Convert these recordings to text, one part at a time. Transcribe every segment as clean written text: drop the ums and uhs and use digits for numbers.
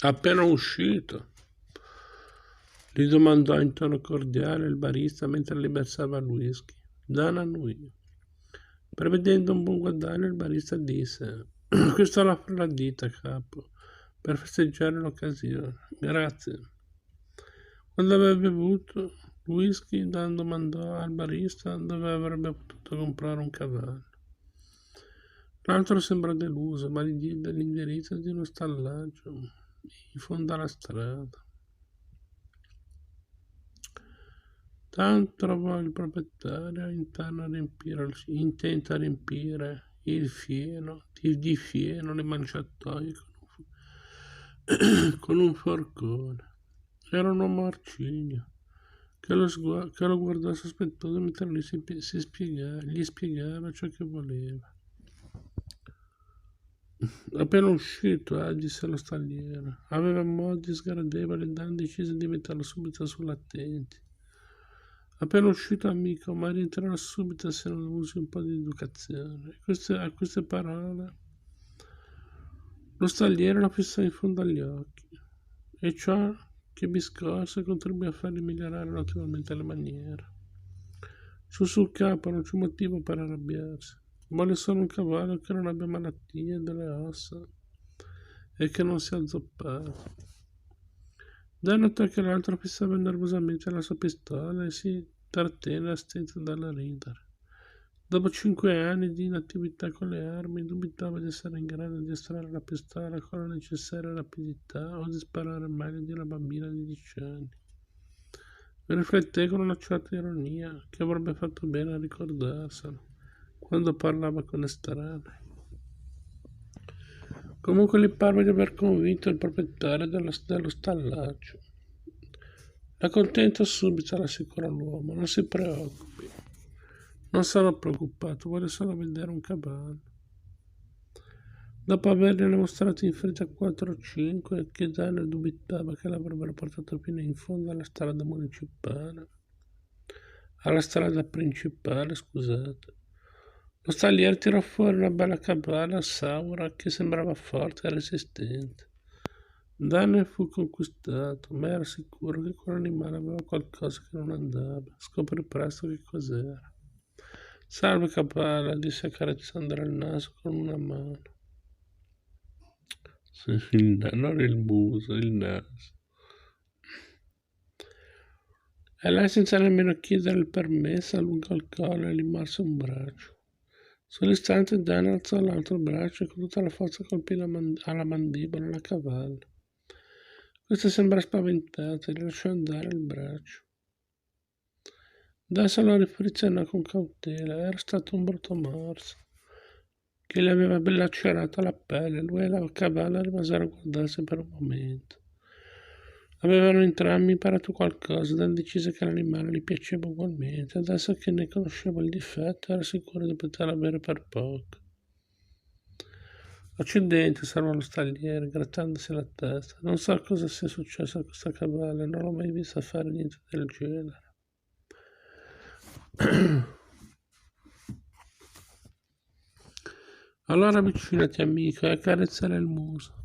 Appena uscito, gli domandò in tono cordiale il barista mentre gli versava il whisky. Dan annuì. Prevedendo un buon guadagno, il barista disse: Questo l'offre la ditta, capo, per festeggiare l'occasione. Grazie. Quando aveva bevuto il whisky, Dan domandò al barista dove avrebbe potuto comprare un cavallo. L'altro sembrò deluso, ma gli diede l'indirizzo di uno stallaggio in fondo alla strada. Dan trovò il proprietario intento a riempire di fieno le manciatoie con un forcone. Era un uomo arcigno che lo guardò sospettoso mentre lui gli spiegava ciò che voleva. Appena uscito, disse lo stalliere. Aveva modi sgradevoli e Dan decise di metterlo subito sull'attenti. Appena uscito, amico, ma rientrerà subito se non usi un po' di educazione. A queste parole lo stalliere lo fissò in fondo agli occhi, e ciò che biscosse contribuì a fargli migliorare notevolmente le maniere. Sul capo non c'è motivo per arrabbiarsi. Vuole solo un cavallo che non abbia malattie delle ossa e che non sia azzoppato. Dan notò che l'altro fissava nervosamente la sua pistola e si trattenne a stento dalla ridere. Dopo 5 anni di inattività con le armi, dubitava di essere in grado di estrarre la pistola con la necessaria rapidità o di sparare meglio di una bambina di 10 anni. Rifletté con una certa ironia che avrebbe fatto bene a ricordarselo quando parlava con estranei. Comunque gli parve di aver convinto il proprietario dello stallaggio. La contento subito, rassicurò l'uomo. Non si preoccupi. Non sarò preoccupato, voglio solo vedere un cavallo. Dopo avergliene mostrato in fretta 4 o 5, che Dan dubitava che l'avrebbero portato fino in fondo alla strada principale, scusate. Lo stalliere tirò fuori una bella cabala saura che sembrava forte e resistente. Dan ne fu conquistato, ma era sicuro che quell'animale aveva qualcosa che non andava. Scoprì presto che cos'era. Salve cabala, disse accarezzandole il naso con una mano. Non il muso, il naso. E lei, senza nemmeno chiedere il permesso, allungò il collo e gli morse un braccio. Sull'istante Dan alzò l'altro braccio e con tutta la forza colpì alla mandibola la cavalla. Questa sembrò spaventata e gli lasciò andare il braccio. Dan se lo rifrizzò con cautela. Era stato un brutto morso che gli aveva lacerato la pelle. Lui e la cavalla rimasero a guardarsi per un momento. Avevano entrambi imparato qualcosa, Dan decise che l'animale gli piaceva ugualmente. Adesso che ne conosceva il difetto, era sicuro di poterlo avere per poco. Accidenti, osservò lo stalliere, grattandosi la testa. Non so cosa sia successo a questa cavalla, non l'ho mai vista fare niente del genere. Allora avvicinati, amico, e accarezzare il muso.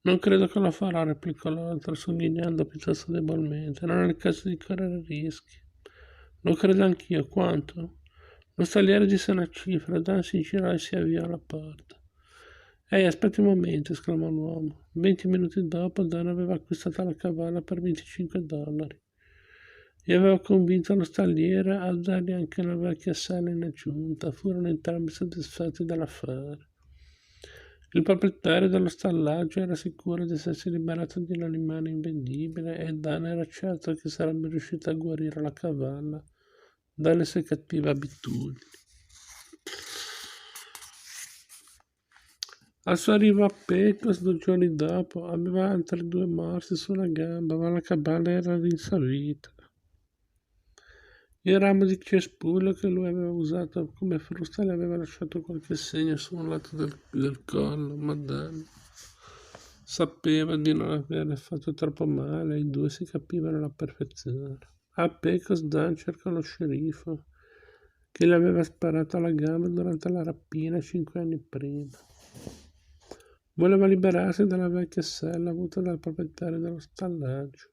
Non credo che lo farà, replicò l'altro, sogghignando piuttosto debolmente. Non è il caso di correre rischi. Lo credo anch'io. Quanto? Lo stalliere disse una cifra. Dan si girò e si avviò alla porta. Ehi, aspetti un momento, esclamò l'uomo. 20 minuti dopo Dan aveva acquistato la cavalla per $25 e aveva convinto lo stalliere a dargli anche una vecchia sella in aggiunta. Furono entrambi soddisfatti dell'affare. Il proprietario dello stallaggio era sicuro di essersi liberato di un animale invendibile e Dan era certo che sarebbe riuscito a guarire la cavalla dalle sue cattive abitudini. Al suo arrivo a Pecos 2 giorni dopo aveva altri 2 morsi sulla gamba, ma la cavalla era rinsavita. Il ramo di cespuglio che lui aveva usato come frusta le aveva lasciato qualche segno su un lato del collo, ma Dan sapeva di non averle fatto troppo male e i due si capivano alla perfezione. A Pecos Dan cercò lo sceriffo che gli aveva sparato alla gamba durante la rapina 5 anni prima. Voleva liberarsi dalla vecchia sella avuta dal proprietario dello stallaggio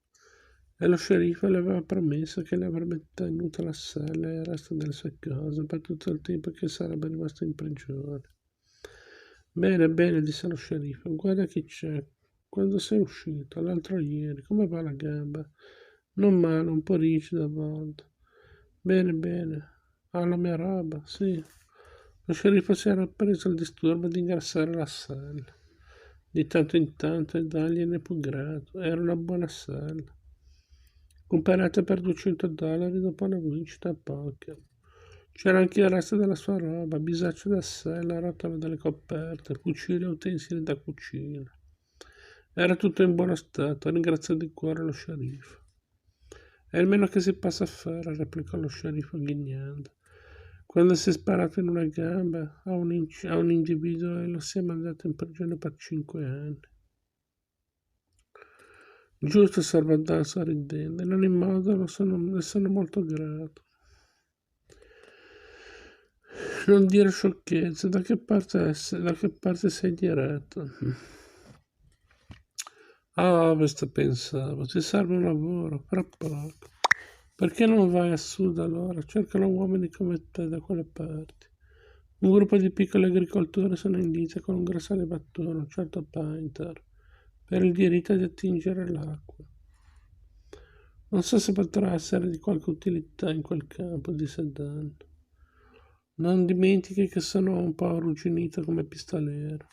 e lo sceriffo le aveva promesso che le avrebbe tenuto la sella e il resto delle sue cose per tutto il tempo che sarebbe rimasto in prigione. Bene, bene, disse lo sceriffo, guarda chi c'è. Quando sei uscito? L'altro ieri. Come va la gamba? Non male, un po' rigida a volte. Bene, bene. Ha la mia roba, sì. Lo sceriffo si era preso il disturbo di ingrassare la sella. Di tanto in tanto e dargliene più grato. Era una buona sella. Comperata per $200 dopo una vincita a poker. C'era anche il resto della sua roba, bisaccio da sella, rotolo delle coperte, fucili e utensili da cucina. Era tutto in buono stato, ringraziò di cuore lo sceriffo. È il meno che si possa fare, replicò lo sceriffo ghignando. Quando si è sparato in una gamba a un individuo e lo si è mandato in prigione per 5 anni. Giusto, Salvador, sorridendo, in ogni modo ne sono molto grato. Non dire sciocchezze, da che parte sei diretto? A ovest pensavo, ti serve un lavoro, fra poco. Perché non vai a sud allora? Cercano uomini come te da quelle parti. Un gruppo di piccoli agricoltori sono in lite con un grosso allevatore, un certo Painter, per il diritto di attingere l'acqua. Non so se potrà essere di qualche utilità in quel campo, disse Dan. Non dimentichi che sono un po' arrugginito come pistolero.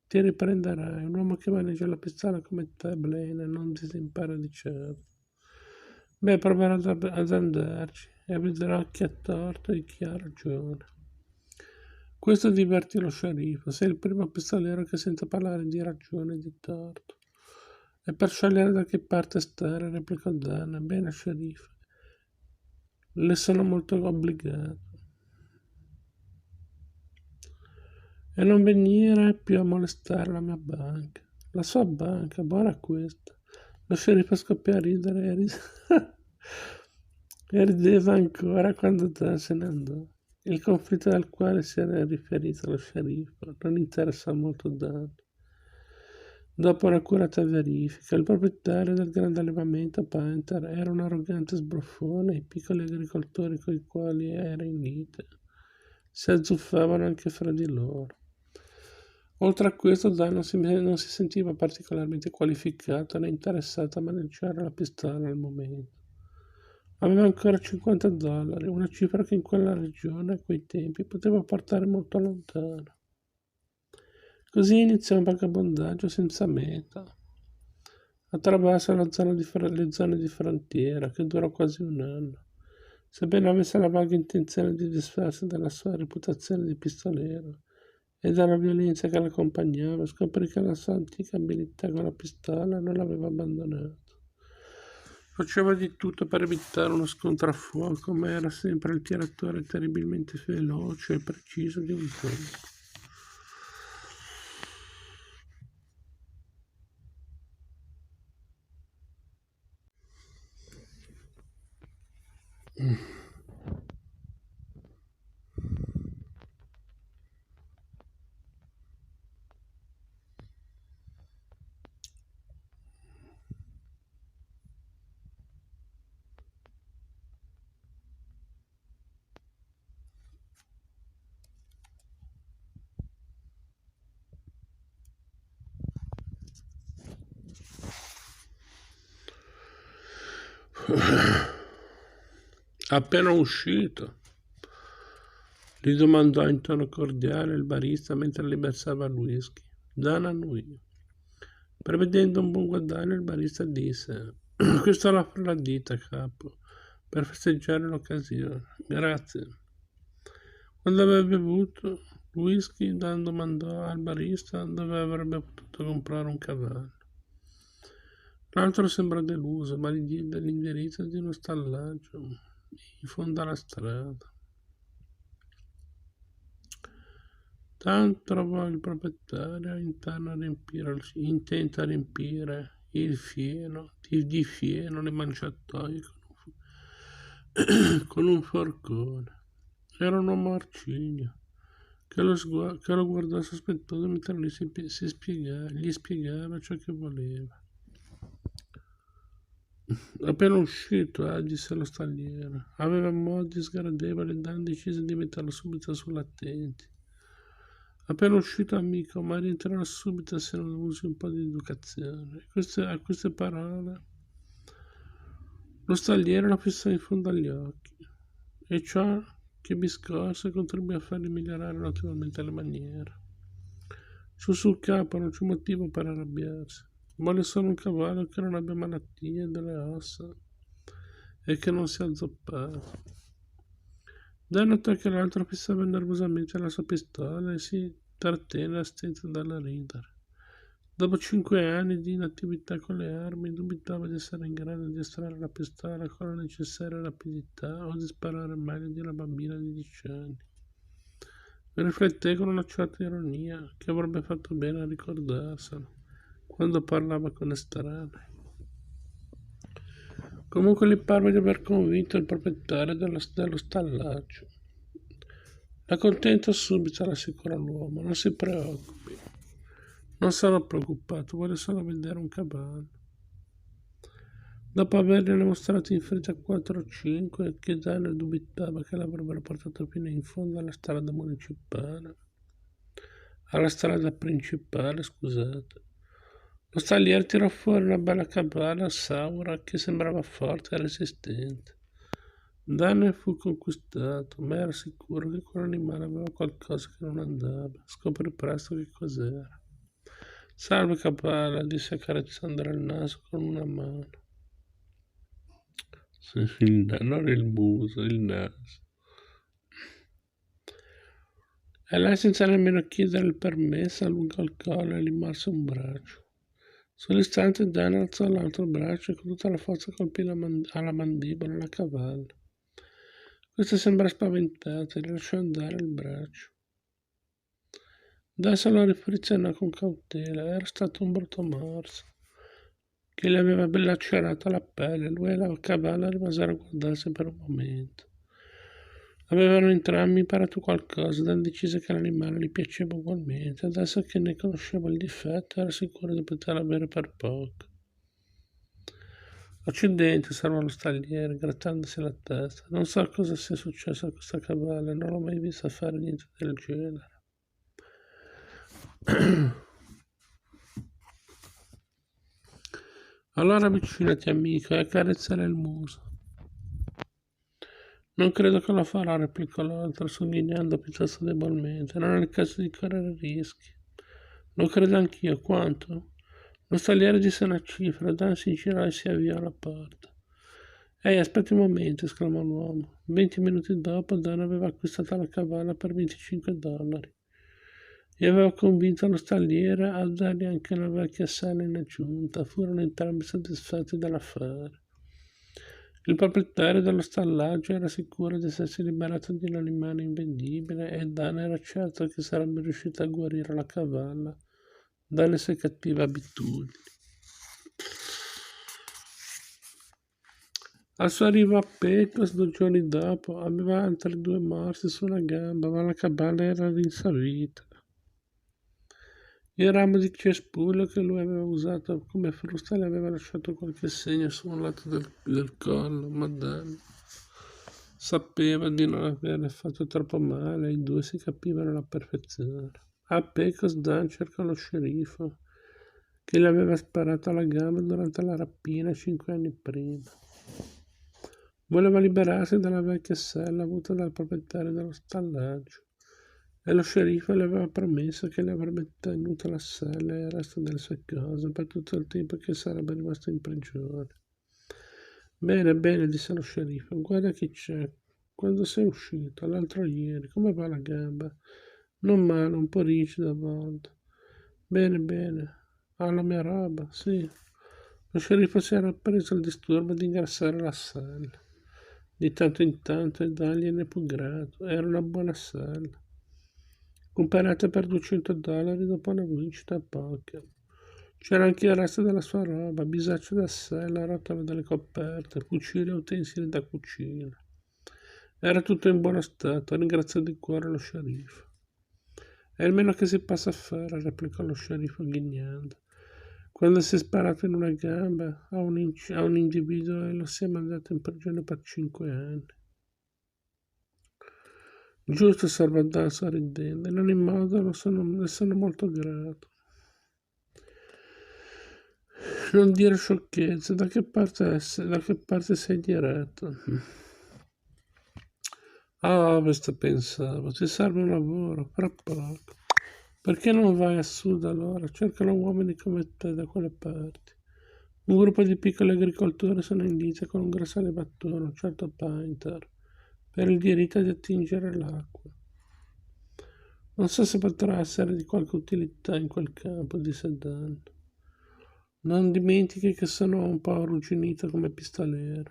Ti riprenderai. Un uomo che maneggia la pistola come te, Blaine, non disimpara di certo. Beh, proverò ad andarci e vedrò chi ha torto e chi ha ragione. Questo divertì lo sceriffo. Sei il primo pistolero che sente parlare di ragione e di torto. E per scegliere da che parte stare, replicò Dan. Bene, sceriffo. Le sono molto obbligato. E non venire più a molestare la mia banca. La sua banca, buona questa. Lo sceriffo scoppiò a ridere e rideva ancora quando Dan se ne andò. Il conflitto al quale si era riferito lo sceriffo non interessò molto Dan. Dopo un'accurata verifica, il proprietario del grande allevamento Panther era un arrogante sbruffone e i piccoli agricoltori coi quali era in lite si azzuffavano anche fra di loro. Oltre a questo, Dan non si sentiva particolarmente qualificato né interessato a maneggiare la pistola al momento. Aveva ancora $50, una cifra che in quella regione a quei tempi poteva portare molto lontano. Così iniziò un vagabondaggio senza meta, attraverso le zone di frontiera, che durò quasi un anno. Sebbene avesse la vaga intenzione di disfarsi della sua reputazione di pistolero e dalla violenza che l'accompagnava, scoprì che la sua antica abilità con la pistola non l'aveva abbandonato. Faceva di tutto per evitare uno scontro a fuoco, ma era sempre il tiratore terribilmente veloce e preciso di un tempo. Appena uscito, gli domandò in tono cordiale il barista mentre gli versava il whisky. Dan annui. Prevedendo un buon guadagno, il barista disse: Questo l'offre la ditta, capo, per festeggiare l'occasione. Grazie. Quando aveva bevuto il whisky, Dan domandò al barista dove avrebbe potuto comprare un cavallo. L'altro sembrò deluso, ma gli diede l'indirizzo di uno stallaggio in fondo alla strada. Dan trovò il proprietario intento a riempire di fieno le manciatoie con un forcone. Era un uomo arcigno, che lo guardò sospettoso mentre lui gli spiegava ciò che voleva. Appena uscito, disse lo stalliere. Aveva modi sgradevoli e Dan decise di metterlo subito sull'attenti. Appena uscito, amico, ma rientrerà subito se non usi un po' di educazione. A queste parole lo stalliere lo fissò in fondo agli occhi, e ciò che biscorse contribuì a fargli migliorare notevolmente le maniere. Sul capo non c'è motivo per arrabbiarsi. Vuole solo un cavallo che non abbia malattie delle ossa e che non sia azzoppato. Dan notò che l'altro fissava nervosamente la sua pistola e si trattenne a stento dalla ridere. Dopo 5 anni di inattività con le armi, dubitava di essere in grado di estrarre la pistola con la necessaria rapidità o di sparare meglio di una bambina di 10 anni. Rifletté con una certa ironia che avrebbe fatto bene a ricordarselo quando parlava con estranei. Comunque gli parve di aver convinto il proprietario dello stallaggio. La contento subito, rassicurò l'uomo, non si preoccupi. Non sarò preoccupato, voglio solo vedere un cavallo. Dopo avergliene mostrato in fretta 4 o 5, che Dan dubitava che l'avrebbero portato fino in fondo alla strada principale, scusate. Lo stalliere tirò fuori una bella cabala saura che sembrava forte e resistente. Dan ne fu conquistato, ma era sicuro che quell'animale aveva qualcosa che non andava. Scoprì presto che cos'era. Salve cabala, disse accarezzandole il naso con una mano. Non il muso, il naso. E lei, senza nemmeno chiedere il permesso, allungò il collo e gli morse un braccio. Sull'istante Dan alzò l'altro braccio e con tutta la forza colpì alla mandibola la cavalla. Questa sembrò spaventata e gli lasciò andare il braccio. Dan se lo rifrizzò con cautela. Era stato un brutto morso che gli aveva lacerato la pelle. Lui e la cavalla rimasero a guardarsi per un momento. Avevano entrambi imparato qualcosa. Dan decise che l'animale gli piaceva ugualmente. Adesso che ne conosceva il difetto, era sicuro di poterlo avere per poco. Accidenti, osservò lo stalliere, grattandosi la testa. Non so cosa sia successo a questa cavalla, non l'ho mai vista fare niente del genere. Allora avvicinati, amico, e accarezzare il muso. Non credo che lo farà, replicò l'altro, sogghignando piuttosto debolmente. Non è il caso di correre rischi. Lo credo anch'io. Quanto? Lo stalliere disse una cifra. Dan si girò e si avviò alla porta. Ehi, aspetti un momento, esclamò l'uomo. 20 minuti dopo Dan aveva acquistato la cavalla per $25 e aveva convinto lo stalliere a dargli anche la vecchia sella in aggiunta. Furono entrambi soddisfatti dell'affare. Il proprietario dello stallaggio era sicuro di essersi liberato di un animale invendibile e Dan era certo che sarebbe riuscito a guarire la cavalla dalle sue cattive abitudini. Al suo arrivo a Pecos 2 giorni dopo aveva altri 2 morsi su una gamba, ma la caballa era rinsavita. Il ramo di cespuglio che lui aveva usato come frusta le aveva lasciato qualche segno su un lato del collo, ma Dan sapeva di non averle fatto troppo male e i due si capivano alla perfezione. A Pecos Dan cercò lo sceriffo che gli aveva sparato alla gamba durante la rapina 5 anni prima. Voleva liberarsi dalla vecchia sella avuta dal proprietario dello stallaggio e lo sceriffo le aveva promesso che le avrebbe tenuto la sella e il resto delle sue cose per tutto il tempo che sarebbe rimasto in prigione. Bene, bene, disse lo sceriffo, guarda chi c'è. Quando sei uscito? L'altro ieri. Come va la gamba? Non male, un po' rigida a volte. Bene, bene. Ha la mia roba? Sì. Lo sceriffo si era preso il disturbo di ingrassare la sella di tanto in tanto e dargliene più grato. Era una buona sella, comprata per $200 dopo una vincita a poker. C'era anche il resto della sua roba, bisaccio da sella, rotolo delle coperte, fucili e utensili da cucina. Era tutto in buono stato, ringraziò di cuore lo sceriffo. È il meno che si possa fare, replicò lo sceriffo ghignando. Quando si è sparato in una gamba a un individuo e lo si è mandato in prigione per 5 anni. Giusto, Salvador, sorridendo, in ogni modo ne sono molto grato. Non dire sciocchezze, da che parte sei diretto? A ovest, pensavo, ti serve un lavoro, fra poco. Perché non vai a sud allora? Cercano uomini come te da quelle parti. Un gruppo di piccoli agricoltori sono in lite con un grosso allevatore, un certo Painter, per il diritto di attingere l'acqua. Non so se potrà essere di qualche utilità in quel campo, disse Dan. Non dimentichi che sono un po' arrugginito come pistolero.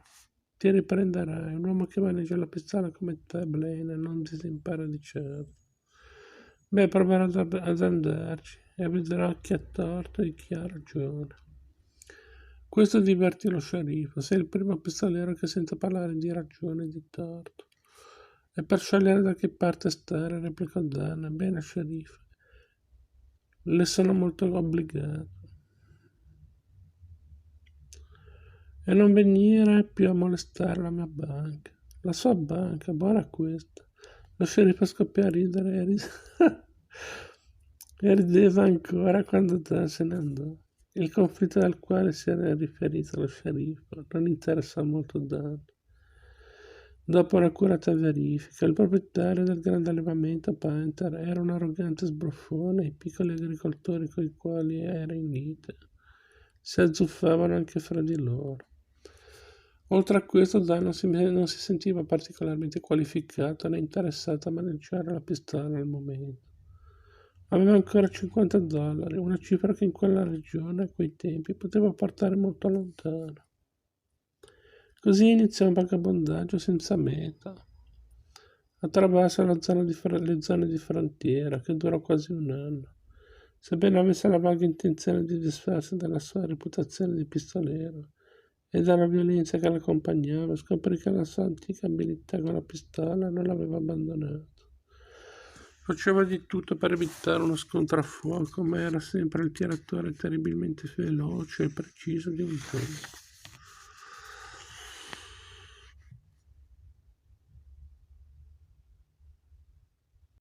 Ti riprenderai. Un uomo che maneggia la pistola come te, Blaine, non disimpara di certo. Beh, proverò ad andarci e vedrò chi ha torto e chi ha ragione. Questo divertì lo sceriffo. Sei il primo pistolero che sento parlare di ragione e di torto. E per scegliere da che parte stare, replicò Dan. Bene, sceriffo. Le sono molto obbligato. E non venire più a molestare la mia banca. La sua banca, buona questa. Lo sceriffo scoppiò a ridere e rideva ancora quando Dan se ne andò. Il conflitto al quale si era riferito lo sceriffo non interessò molto Dan. Dopo un'accurata verifica, il proprietario del grande allevamento Panther era un arrogante sbruffone e i piccoli agricoltori coi quali era in lite si azzuffavano anche fra di loro. Oltre a questo, Dan non si sentiva particolarmente qualificato né interessato a maneggiare la pistola al momento. Aveva ancora $50, una cifra che in quella regione a quei tempi poteva portare molto lontano. Così iniziò un vagabondaggio senza meta, attraverso le zone di frontiera, che durò quasi un anno. Sebbene avesse la vaga intenzione di disfarsi della sua reputazione di pistolero e dalla violenza che l'accompagnava, scoprì che la sua antica abilità con la pistola non l'aveva abbandonato. Faceva di tutto per evitare uno scontro a fuoco, ma era sempre il tiratore terribilmente veloce e preciso di un tempo.